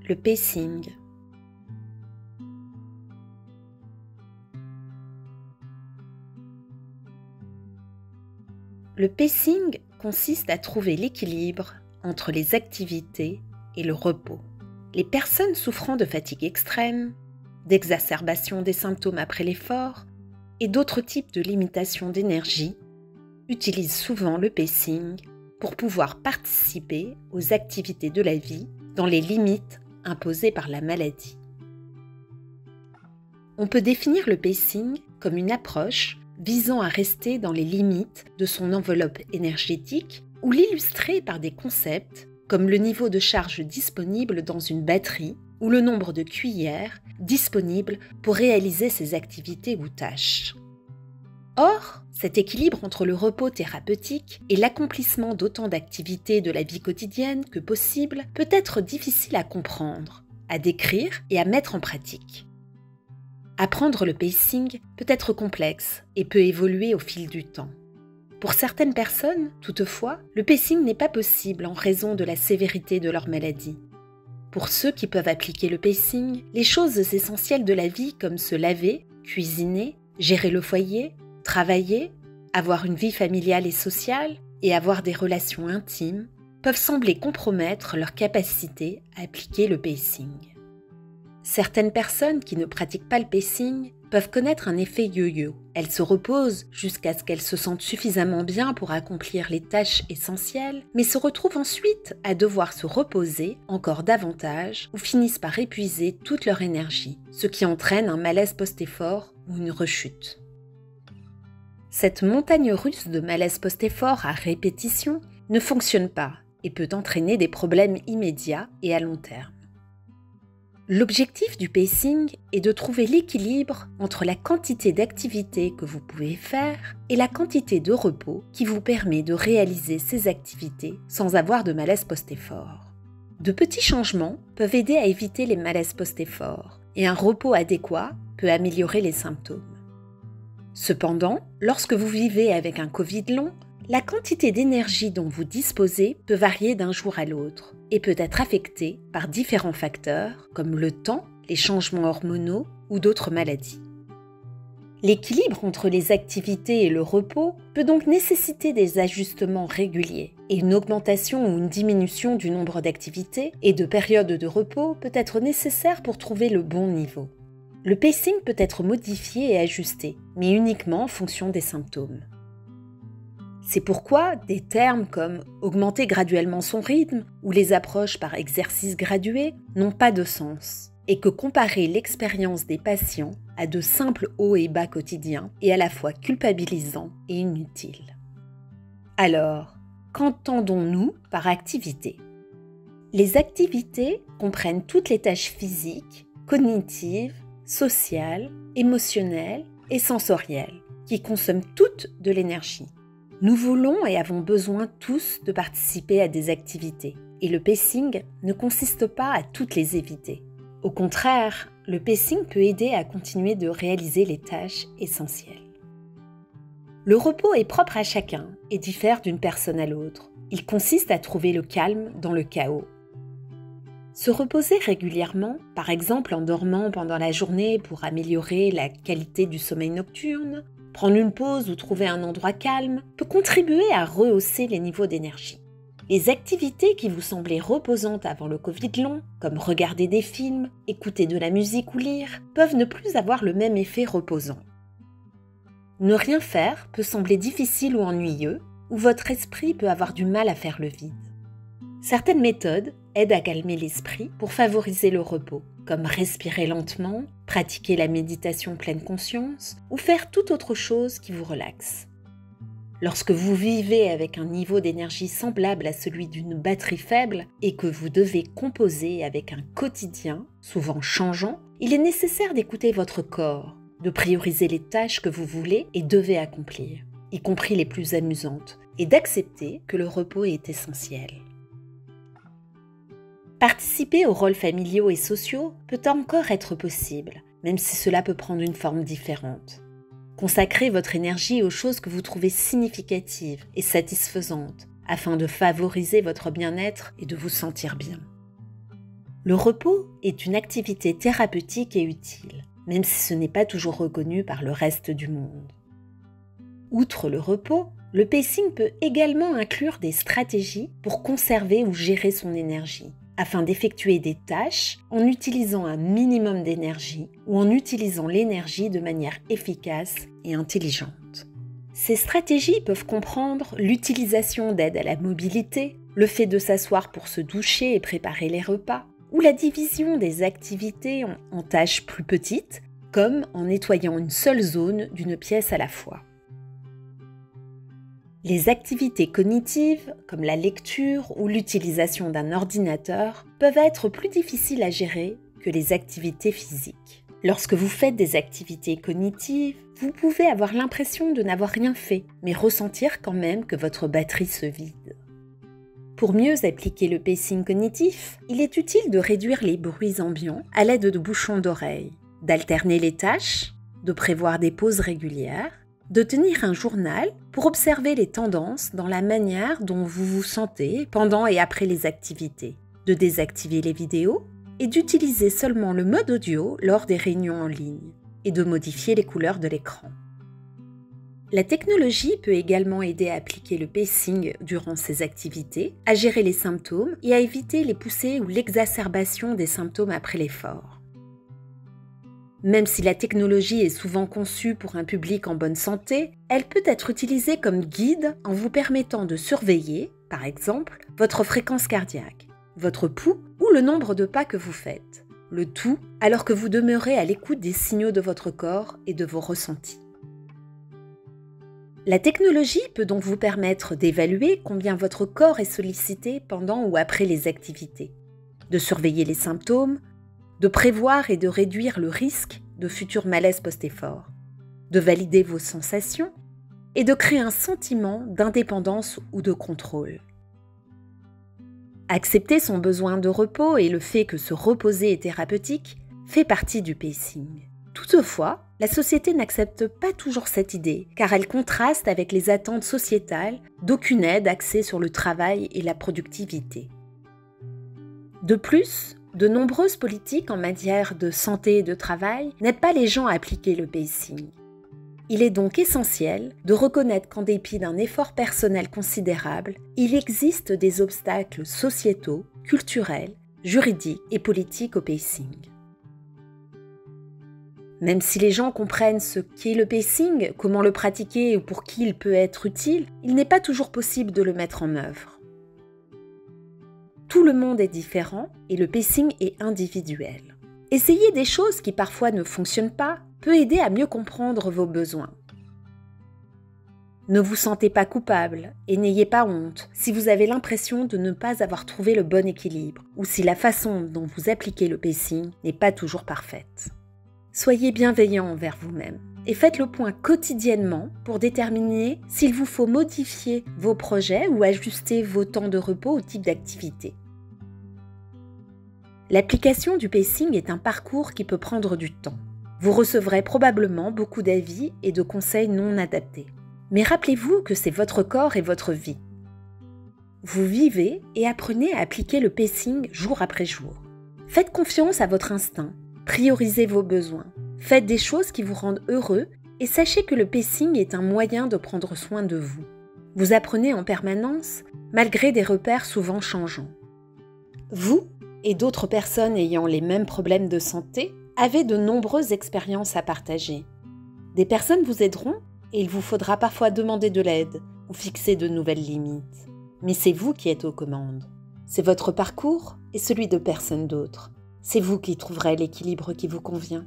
le pacing. Le pacing consiste à trouver l'équilibre entre les activités et le repos. Les personnes souffrant de fatigue extrême, d'exacerbation des symptômes après l'effort et d'autres types de limitations d'énergie utilisent souvent le pacing pour pouvoir participer aux activités de la vie dans les limites imposées par la maladie. On peut définir le pacing comme une approche visant à rester dans les limites de son enveloppe énergétique ou l'illustrer par des concepts comme le niveau de charge disponible dans une batterie ou le nombre de cuillères disponibles pour réaliser ses activités ou tâches. Or, cet équilibre entre le repos thérapeutique et l'accomplissement d'autant d'activités de la vie quotidienne que possible peut être difficile à comprendre, à décrire et à mettre en pratique. Apprendre le pacing peut être complexe et peut évoluer au fil du temps. Pour certaines personnes, toutefois, le pacing n'est pas possible en raison de la sévérité de leur maladie. Pour ceux qui peuvent appliquer le pacing, les choses essentielles de la vie comme se laver, cuisiner, gérer le foyer, travailler, avoir une vie familiale et sociale et avoir des relations intimes peuvent sembler compromettre leur capacité à appliquer le pacing. Certaines personnes qui ne pratiquent pas le pacing peuvent connaître un effet yo-yo. Elles se reposent jusqu'à ce qu'elles se sentent suffisamment bien pour accomplir les tâches essentielles, mais se retrouvent ensuite à devoir se reposer encore davantage ou finissent par épuiser toute leur énergie, ce qui entraîne un malaise post-effort ou une rechute. Cette montagne russe de malaise post-effort à répétition ne fonctionne pas et peut entraîner des problèmes immédiats et à long terme. L'objectif du pacing est de trouver l'équilibre entre la quantité d'activités que vous pouvez faire et la quantité de repos qui vous permet de réaliser ces activités sans avoir de malaise post-effort. De petits changements peuvent aider à éviter les malaises post-effort et un repos adéquat peut améliorer les symptômes. Cependant, lorsque vous vivez avec un Covid long, la quantité d'énergie dont vous disposez peut varier d'un jour à l'autre et peut être affectée par différents facteurs comme le temps, les changements hormonaux ou d'autres maladies. L'équilibre entre les activités et le repos peut donc nécessiter des ajustements réguliers et une augmentation ou une diminution du nombre d'activités et de périodes de repos peut être nécessaire pour trouver le bon niveau. Le pacing peut être modifié et ajusté, mais uniquement en fonction des symptômes. C'est pourquoi des termes comme « augmenter graduellement son rythme » ou les approches par exercice gradué n'ont pas de sens, et que comparer l'expérience des patients à de simples hauts et bas quotidiens est à la fois culpabilisant et inutile. Alors, qu'entendons-nous par activité ? Les activités comprennent toutes les tâches physiques, cognitives, sociales, émotionnelles et sensorielles, qui consomment toutes de l'énergie. Nous voulons et avons besoin tous de participer à des activités, et le pacing ne consiste pas à toutes les éviter. Au contraire, le pacing peut aider à continuer de réaliser les tâches essentielles. Le repos est propre à chacun et diffère d'une personne à l'autre. Il consiste à trouver le calme dans le chaos. Se reposer régulièrement, par exemple en dormant pendant la journée pour améliorer la qualité du sommeil nocturne, prendre une pause ou trouver un endroit calme peut contribuer à rehausser les niveaux d'énergie. Les activités qui vous semblaient reposantes avant le Covid long, comme regarder des films, écouter de la musique ou lire, peuvent ne plus avoir le même effet reposant. Ne rien faire peut sembler difficile ou ennuyeux, ou votre esprit peut avoir du mal à faire le vide. Certaines méthodes aident à calmer l'esprit pour favoriser le repos, comme respirer lentement, pratiquer la méditation pleine conscience ou faire toute autre chose qui vous relaxe. Lorsque vous vivez avec un niveau d'énergie semblable à celui d'une batterie faible et que vous devez composer avec un quotidien, souvent changeant, il est nécessaire d'écouter votre corps, de prioriser les tâches que vous voulez et devez accomplir, y compris les plus amusantes, et d'accepter que le repos est essentiel. Participer aux rôles familiaux et sociaux peut encore être possible, même si cela peut prendre une forme différente. Consacrez votre énergie aux choses que vous trouvez significatives et satisfaisantes, afin de favoriser votre bien-être et de vous sentir bien. Le repos est une activité thérapeutique et utile, même si ce n'est pas toujours reconnu par le reste du monde. Outre le repos, le pacing peut également inclure des stratégies pour conserver ou gérer son énergie, afin d'effectuer des tâches en utilisant un minimum d'énergie ou en utilisant l'énergie de manière efficace et intelligente. Ces stratégies peuvent comprendre l'utilisation d'aides à la mobilité, le fait de s'asseoir pour se doucher et préparer les repas, ou la division des activités en tâches plus petites, comme en nettoyant une seule zone d'une pièce à la fois. Les activités cognitives, comme la lecture ou l'utilisation d'un ordinateur, peuvent être plus difficiles à gérer que les activités physiques. Lorsque vous faites des activités cognitives, vous pouvez avoir l'impression de n'avoir rien fait, mais ressentir quand même que votre batterie se vide. Pour mieux appliquer le pacing cognitif, il est utile de réduire les bruits ambiants à l'aide de bouchons d'oreilles, d'alterner les tâches, de prévoir des pauses régulières, de tenir un journal pour observer les tendances dans la manière dont vous vous sentez pendant et après les activités, de désactiver les vidéos et d'utiliser seulement le mode audio lors des réunions en ligne et de modifier les couleurs de l'écran. La technologie peut également aider à appliquer le pacing durant ces activités, à gérer les symptômes et à éviter les poussées ou l'exacerbation des symptômes après l'effort. Même si la technologie est souvent conçue pour un public en bonne santé, elle peut être utilisée comme guide en vous permettant de surveiller, par exemple, votre fréquence cardiaque, votre pouls ou le nombre de pas que vous faites. Le tout alors que vous demeurez à l'écoute des signaux de votre corps et de vos ressentis. La technologie peut donc vous permettre d'évaluer combien votre corps est sollicité pendant ou après les activités, de surveiller les symptômes, de prévoir et de réduire le risque de futurs malaises post-effort, de valider vos sensations et de créer un sentiment d'indépendance ou de contrôle. Accepter son besoin de repos et le fait que se reposer est thérapeutique fait partie du pacing. Toutefois, la société n'accepte pas toujours cette idée, car elle contraste avec les attentes sociétales d'aucune aide axée sur le travail et la productivité. De plus, de nombreuses politiques en matière de santé et de travail n'aident pas les gens à appliquer le pacing. Il est donc essentiel de reconnaître qu'en dépit d'un effort personnel considérable, il existe des obstacles sociétaux, culturels, juridiques et politiques au pacing. Même si les gens comprennent ce qu'est le pacing, comment le pratiquer ou pour qui il peut être utile, il n'est pas toujours possible de le mettre en œuvre. Tout le monde est différent et le pacing est individuel. Essayer des choses qui parfois ne fonctionnent pas peut aider à mieux comprendre vos besoins. Ne vous sentez pas coupable et n'ayez pas honte si vous avez l'impression de ne pas avoir trouvé le bon équilibre ou si la façon dont vous appliquez le pacing n'est pas toujours parfaite. Soyez bienveillant envers vous-même et faites le point quotidiennement pour déterminer s'il vous faut modifier vos projets ou ajuster vos temps de repos au type d'activité. L'application du pacing est un parcours qui peut prendre du temps. Vous recevrez probablement beaucoup d'avis et de conseils non adaptés. Mais rappelez-vous que c'est votre corps et votre vie. Vous vivez et apprenez à appliquer le pacing jour après jour. Faites confiance à votre instinct. Priorisez vos besoins, faites des choses qui vous rendent heureux et sachez que le pacing est un moyen de prendre soin de vous. Vous apprenez en permanence, malgré des repères souvent changeants. Vous et d'autres personnes ayant les mêmes problèmes de santé avez de nombreuses expériences à partager. Des personnes vous aideront et il vous faudra parfois demander de l'aide ou fixer de nouvelles limites. Mais c'est vous qui êtes aux commandes. C'est votre parcours et celui de personne d'autre. C'est vous qui trouverez l'équilibre qui vous convient.